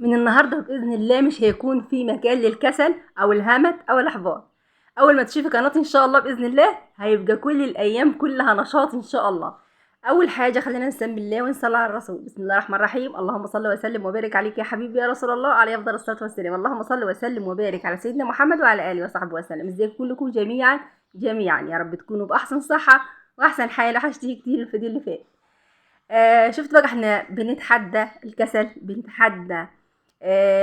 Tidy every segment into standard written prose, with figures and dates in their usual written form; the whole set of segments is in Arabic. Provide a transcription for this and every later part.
من النهارده باذن الله مش هيكون في مكان للكسل او الهمت او الاحباط. اول ما تشوفي قناتي ان شاء الله باذن الله هيبقى كل الايام كلها نشاط ان شاء الله. اول حاجه خلينا نسلم بالله ونصلي على الرسول. بسم الله الرحمن الرحيم. اللهم صل وسلم وبارك عليك يا حبيبي يا رسول الله، عليه افضل الصلاه والسلام. اللهم صل وسلم وبارك على سيدنا محمد وعلى اله وصحبه وسلم. ازيكم كلكم جميعا يا رب تكونوا باحسن صحه واحسن حال. وحشتي كتير الفيديو اللي فات. شفت بقى احنا بنتحدى الكسل، بنتحدى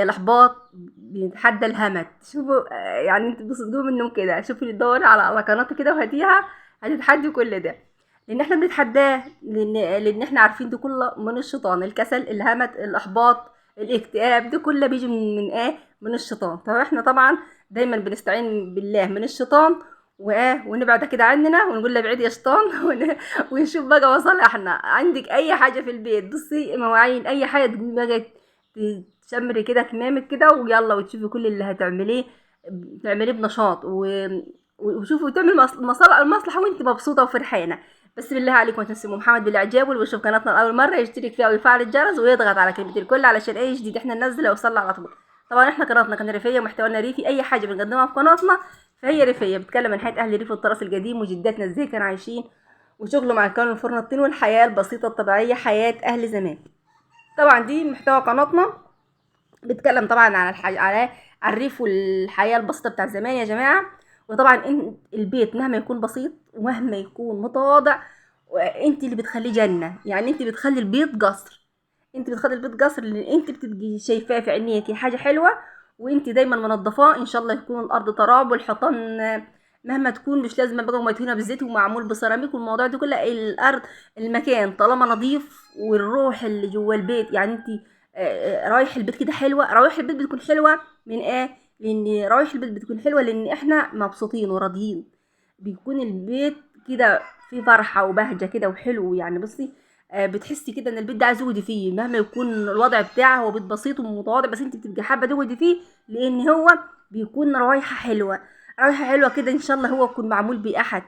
الاحباط، بنتحدى الهمت. شوفوا يعني انت بتصدقوا منهم كده. شوفي دوري على قناتي كده وهاتيها، هتتحدي كل ده. لان احنا بنتحداه لان احنا عارفين ده كله من الشيطان. الكسل، الهمت، الاحباط، الاكتئاب، ده كله بيجي من ايه؟ من الشيطان. فاحنا طبعا دايما بنستعين بالله من الشيطان ونبعد كده عننا ونقول له ابعد يا شيطان ونشوف بقى مصالحنا. عندك اي حاجه في البيت، بصي مواعين، اي حاجه تقومي بقى تشمري كده كمامك كده ويلا وتشوفي كل اللي هتعمليه، تعمليه بنشاط وشوفي وتعمل المصلحه وانت مبسوطه وفرحانه. بس بالله عليكم ما تنسوا محمد بالاعجاب، واللي بيشوف قناتنا لاول مره يشترك فيها ويفعل الجرس ويضغط على كلمه الكل علشان اي جديد احنا ننزله يوصل على طول. طبعا احنا قناتنا كان ريفيه ومحتوانا ريفي. اي حاجه بنقدمها في قناتنا فهي ريفيه، بتتكلم عن حياه اهل الريف والتراث القديم وجداتنا ازاي كانوا عايشين وشغلوا مع كانوا الفرن الطين والحياه البسيطه الطبيعيه، حياه اهل زمان. طبعا دي محتوى قناتنا، بيتكلم طبعا على الريف والحياه البسيطه بتاع زمان يا جماعه. وطبعا البيت مهما يكون بسيط ومهما يكون متواضع، انت اللي بتخليه جنه. يعني انت بتخلي البيت قصر، انت بتخلي البيت قصر اللي انت بتبقي شايفاه في عينيكي حاجه حلوه. وانت دايما منظفاه ان شاء الله يكون الارض تراب والحيطان مهما تكون مش لازم بقى مدهونه بالزيت ومعمول بسيراميك والموضوع ده كله. الارض، المكان طالما نظيف والروح اللي جوه البيت، يعني انت رايح البيت كده حلوه. رايح البيت بتكون حلوه من ايه؟ لان رايح البيت بتكون حلوه لان احنا مبسوطين وراضيين. بيكون البيت كده فيه فرحه وبهجه كده وحلو. يعني بصي بتحسي كده ان البيت ده عايز تقعدي فيه مهما يكون الوضع بتاعه. هو بيت بسيط ومتواضع بس انت بتبقي حابه تقعدي فيه لان هو بيكون رايحه حلوه. رايحه حلوه كده ان شاء الله هو يكون معمول باحد.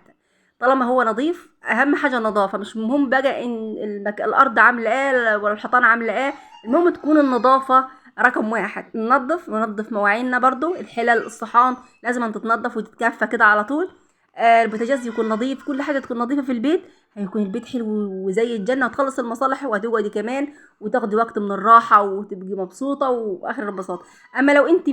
طالما هو نظيف، اهم حاجه النظافه. مش مهم بقى ان الارض عامله ايه ولا الحيطان عامله ايه، المهم تكون النظافه رقم واحد. ننظف مواعيننا برضو، الحلل، الصحان لازم أن تتنضف وتتكفى كده على طول. البوتاجاز يكون نظيف، كل حاجه تكون نظيفه في البيت. هيكون البيت حلو وزي الجنه، وتخلص المصالح وهتقعدي كمان وتاخدي وقت من الراحه وتبقي مبسوطه واخر الانبساط. اما لو انت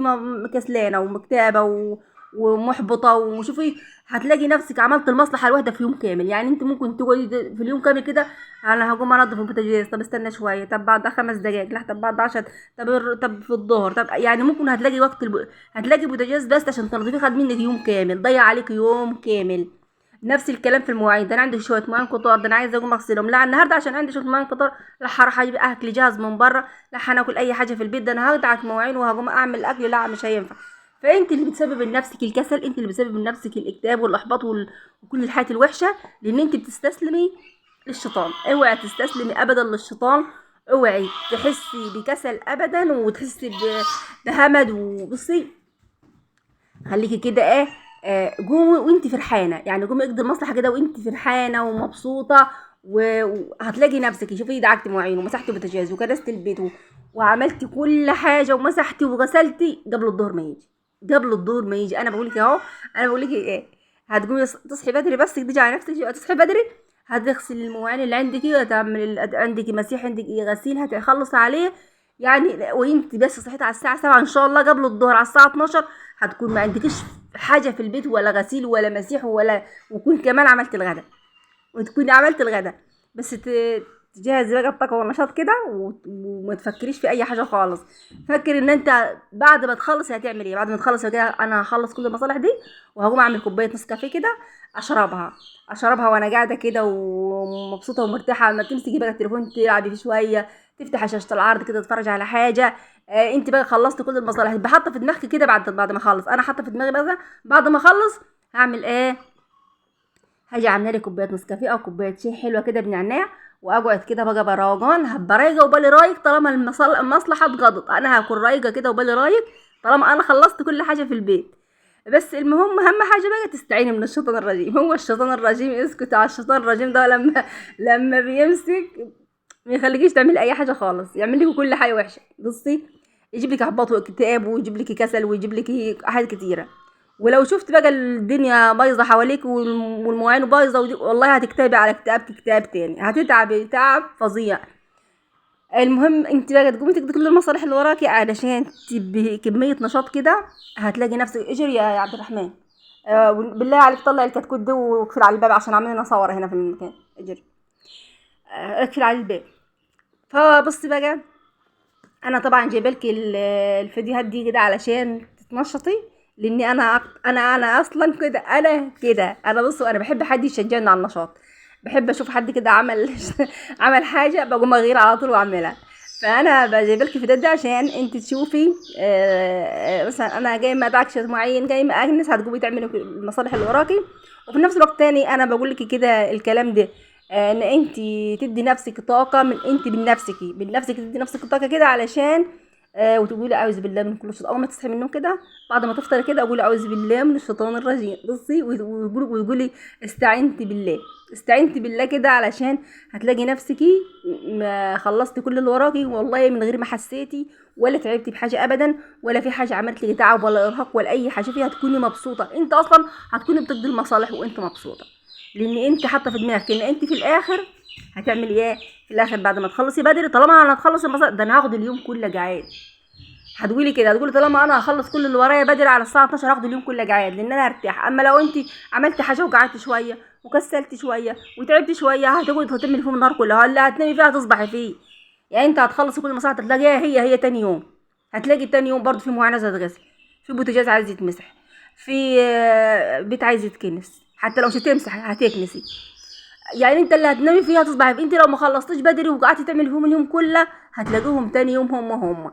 كسلانه ومكتئبه ومحبطه وشوفي، هتلاقي نفسك عملت المصلحه الواحده في يوم كامل. يعني انت ممكن تقعدي في اليوم كامل كده، انا هقوم انضف البوتاجاز، طب استنى شويه، طب بعد 5 دقايق، لا طب بعد 10، طب في الظهر، طب يعني ممكن هتلاقي وقت هتلاقي بوتاجاز بس عشان تنظيفيه خد منك يوم كامل، ضيع عليك يوم كامل. نفس الكلام في المواعين. ده انا عندي شويه مواعين كتار، ده انا عايزه اقوم اغسلهم، لا النهارده عشان عندي شويه مواعين كتار لا هروح اجيب اكل جاهز من بره، لا هناكل اي حاجه في البيت، ده انا هقطع مواعين وهقوم اعمل اكل، لا مش هينفع. فانت اللي بتسبب لنفسك الكسل، انت اللي بتسبب لنفسك الاكتئاب والاحباط وكل الحاجات الوحشه، لان انت بتستسلمي للشيطان. اوعي تستسلمي ابدا للشيطان. اوعي تحسي بكسل ابدا وتحسي بهمد. وبصي خليكي كده ايه، قومي وانت فرحانه. يعني قومي اقضي المصلحه كده وانت فرحانه ومبسوطه وهتلاقي نفسك. شوفي دعكتي مواعين ومسحتي بوتاجاز وكنستي البيت وعملتي كل حاجه ومسحتي وغسلتي قبل الظهر ما يجي. قبل الظهر ما يجي انا بقول لك اهو. انا بقول لك ايه، هتقومي تصحي بدري بس تيجي على نفسك. تصحي بدري هتغسل المواعين اللي عندك، وتعمل عندك مسيح، عندك غسيل هتخلص عليه. يعني وانت بس صحيت على الساعه 7 ان شاء الله قبل الظهر على الساعه 12 هتكون ما عندكش حاجه في البيت ولا غسيل ولا مسيح ولا، وكون كمان عملت الغدا وتكوني عملت الغدا. بس تجهزي بقى الطاقه والنشاط كده وما تفكريش في اي حاجه خالص. فكر ان انت بعد ما تخلص هتعمل ايه. بعد ما تخلص كده انا هخلص كل المصالح دي وهقوم اعمل كوبايه نسكافيه كده اشربها وانا قاعده كده ومبسوطه ومرتاحه. لما تمسكي بقى التليفون تلعبي فيه شويه، تفتح شاشه العرض كده تتفرج على حاجه. انت بقى خلصت كل المصالح. يبقى حاطه في دماغك كده بعد ما اخلص. انا حاطه في دماغي بقى بعد ما اخلص هعمل ايه. هاجي عامله لي كوبايه نسكافيه او كوبايه شاي حلوه كده بنعناع، واقعد كده بقى بروقان. هبقى رايقه وبالي رايق طالما المصلحه اتقضت. انا هكون رايقه كده وبالي رايق طالما انا خلصت كل حاجه في البيت. بس المهم اهم حاجه بقى تستعيني من الشيطان الرجيم. هو الشيطان الرجيم اسكت على الشيطان الرجيم ده. لما بيمسك ما يخليكيش تعملي اي حاجه خالص، يعمل لك كل حاجه وحشه. بصي يجيب لك احباط واكتئاب، ويجيب لك كسل، ويجيب لك حاجات كتيره. ولو شفت بقى الدنيا بايظه حواليك والمواعين بايظه والله هتكتئبي على اكتئاب تاني، هتتعبي تعب فظيع. المهم انت بقى تقومي تقضي كل المصالح اللي وراكي علشان تبقي كميه نشاط كده. هتلاقي نفسك اجري يا عبد الرحمن. بالله عليك طلع الكتكوت ده واقفل على الباب عشان عاملين صور هنا في المكان. اجري. اقفل على الباب. فبصي بقى، انا طبعا جايبالك الفيديوهات دي كده علشان تتنشطي، لاني انا اصلا كده، انا بصوا انا بحب حد يشجعني على النشاط. بحب اشوف حد كده عمل عمل حاجه بقوم اغير على طول واعملها. فانا جايبالك الفيديوهات دي عشان انت تشوفي. مثلا انا جاي ما دعكش معين، جاي ما اجنس هتقومي تعملي المصالح اللي وراكي. وفي نفس الوقت تاني انا بقول لك كده الكلام ده، ان انت تدي نفسك طاقه، انت من نفسك تدي نفسك طاقه كده علشان وتقولي اعوذ بالله من كل شيطان. اول ما تصحي من النوم كده بعد ما تفطري كده قولي اعوذ بالله من الشيطان الرجيم. بصي وقولي استعنتي بالله كده علشان هتلاقي نفسك ما خلصتي كل اللي وراكي والله من غير ما حسيتي ولا تعبتي بحاجه ابدا، ولا في حاجه عملت لك تعب ولا ارهاق ولا اي حاجه فيها. هتكوني مبسوطه، انت اصلا هتكوني بتقضي المصالح وانت مبسوطه، لان انت حاطه في دماغك ان انت في الاخر هتعملي ايه. في الاخر بعد ما تخلصي بدري، طالما انا هتخلص المصالح ده انا هاخد اليوم كله جعان. هتقولي كده، هتقولي طالما انا هخلص كل اللي ورايا بدري على الساعه 12 هاخد اليوم كله جعان، لان انا هرتاح. اما لو انت عملتي حاجه وقعدت شويه وكسلت شويه وتعبت شويه هتقعدي هتعملي فيهم النهار كله، ولا هتنامي فيها تصبحي فيه. يعني انت هتخلصي كل المصالح هتلاقيها هي تاني يوم. هتلاقي تاني يوم برضه في مواعين عايزه تتغسل، في بوتاجاز عايز يتمسح، في بيت عايز يتكنس، حتى لو مش هتمسح هتكنسي. يعني انت اللي هتنامي فيها تصبحي فيه. انت لو ما خلصتيش بدري وقعدتي تعملي فيهم اليوم كله هتلاقيهم تاني يوم هم.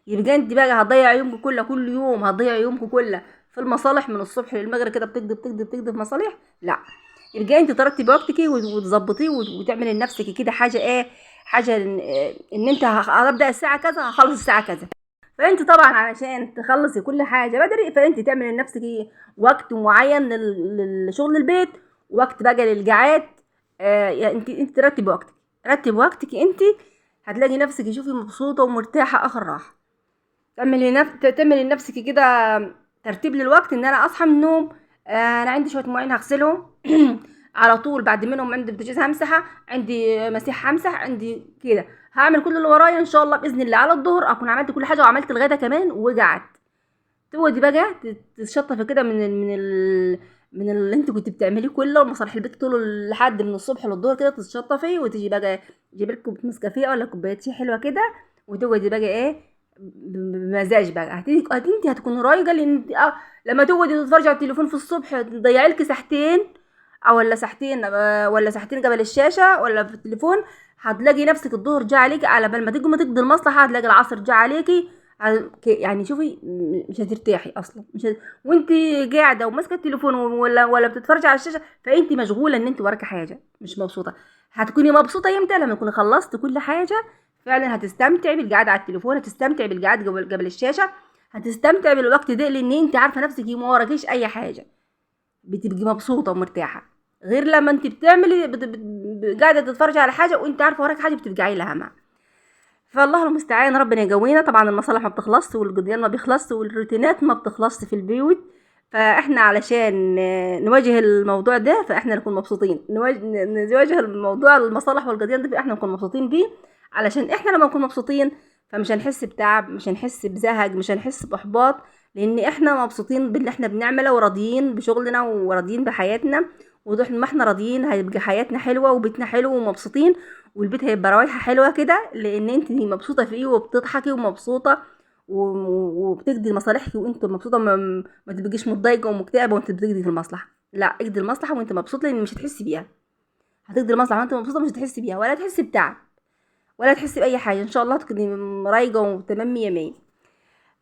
يبقى انت بقى هتضيع يومك كله، كل يوم هتضيع يومك كله في المصالح من الصبح للمغرب كده بتقضي في مصالح. لا، يبقى انت ترتبي وقتك وتظبطيه وتعملي لنفسك كده حاجه حاجه ان انت هبدا الساعه كذا هخلص الساعه كذا. فانت طبعا علشان تخلصي كل حاجه بدري فانت تعملي لنفسك وقت معين لشغل البيت، وقت بقى للقعاد. يعني انت رتبي وقتك انت هتلاقي نفسك شوفي مبسوطه ومرتاحه اخر راحه. تعملي لنفسك كده ترتيب للوقت، ان انا اصحى من النوم انا عندي شويه مواعين هغسلهم على طول، بعد منهم عندي بوتاجاز همسحها، عندي مسيح همسح، عندي كده هعمل كل اللي ورايا ان شاء الله باذن الله على الظهر اكون عملت كل حاجه وعملت الغدا كمان وقعدت. تقعدي بقى تتشطفي كده من اللي انت كنت بتعمليه كله ومصالح البيت طول لحد من الصبح للظهر كده تتشطفي، وتيجي بقى تجيبي لك كوبايه نسكافيه ولا كوبايه شاي حلوه كده، وتقعدي بقى بمزاج بقى. انت هتكوني رايقه، لان انت لما تقعدي تتفرجي على التليفون في الصبح تضيعي لك ساعتين او ولا ساعتين قبل الشاشه ولا في التليفون. هتلاقي نفسك الظهر جه عليكي على بال ما تقضي المصلحه، هتلاقي العصر جه عليكي. يعني شوفي مش هترتاحي اصلا، وانت قاعده وماسكه التليفون ولا بتتفرجي على الشاشه، فانت مشغوله ان انت وراكي حاجه مش مبسوطه. هتكوني مبسوطه امتى؟ لما تكوني خلصت كل حاجه فعلا. هتستمتعي بالقعده على التليفون، هتستمتعي بالقعده قبل الشاشه، هتستمتعي بالوقت ده لان انت عارفه نفسك ما وراكيش اي حاجه، بتبقي مبسوطه ومرتاحه. غير لما انت بتعملي قاعده تتفرجي على حاجه وانت عارفه وراك حاجه بتبقي عايله همها. فالله المستعان، ربنا يقوينا. طبعا المصالح ما بتخلصش والقضيان ما بيخلصش والروتينات ما بتخلصش في البيوت، فاحنا علشان نواجه الموضوع ده فاحنا نكون مبسوطين، نواجه الموضوع المصالح والقضيان ده فاحنا نكون مبسوطين بيه، علشان احنا لما نكون مبسوطين فمش هنحس بتعب، مش هنحس بزهق، مش هنحس باحباط، لان احنا مبسوطين باللي احنا بنعمله وراضيين بشغلنا وراضيين بحياتنا. ما احنا راضيين هيبقى حياتنا حلوه وبيتنا حلو ومبسوطين، والبيت هيبقى رايحه حلوه كده لان انت مبسوطه فيه وبتضحكي ومبسوطه وبتقضي مصالحك وانت مبسوطه. ما تبقيش متضايقه ومكتئبه وانت بتقضي في المصلحه. لا، اقضي المصلحه وانت مبسوطه لان مش هتحسي بيها. هتقضي المصلحه وانت مبسوطه مش هتحسي بيها ولا تحسي بتعب ولا تحسي باي حاجه. ان شاء الله تكوني رايقه وتمام 100 100.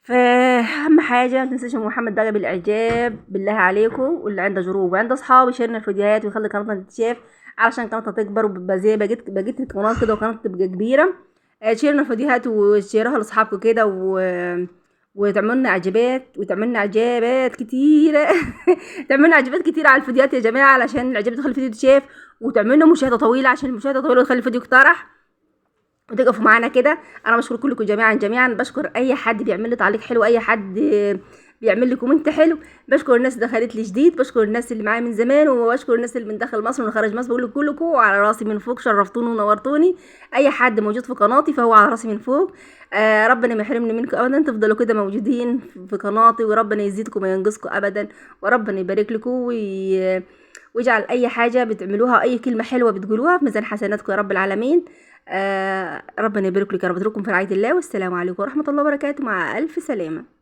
فاهم حاجه، ما تنساش ام محمد بقى بالاعجاب بالله عليكم، واللي عنده جروب وعنده اصحاب يشيرنا الفيديوهات ويخلي قناتنا تتشاف علشان قناتنا تكبر وبقى زي بقيت القناه كده وقناتنا تبقى كبيره. شيرنا الفيديوهات وشيرها لاصحابكم كده وتعملوا لنا اعجابات كتيره تعملوا لنا اعجابات كتيره على الفيديوهات يا جماعه، علشان الاعجابات تخلي الفيديو يتشاف، وتعملوا لنا مشاهده طويله عشان المشاهده طويله تخلي الفيديو يقترح. وتقفوا معانا كده. انا بشكر كلكم جميعا جميعا، بشكر اي حد بيعمل لي تعليق حلو، اي حد بيعمل لي كومنت حلو، بشكر الناس اللي دخلت لي جديد، بشكر الناس اللي معايا من زمان، وبشكر الناس اللي من داخل مصر ومن خارج مصر. بقول لكم على راسي من فوق، شرفتوني ونورتوني. اي حد موجود في قناتي فهو على راسي من فوق. ربنا ما يحرمني منكم ابدا، تفضلوا كده موجودين في قناتي، وربنا يزيدكم وما ينقصكم ابدا، وربنا يبارك لكم ويجعل اي حاجه بتعملوها، اي كلمه حلوه بتقولوها في ميزان حسناتكم يا رب العالمين. ربنا يبارك لكم يا رب، اترككم في رعايه الله، والسلام عليكم ورحمه الله وبركاته، مع الف سلامه.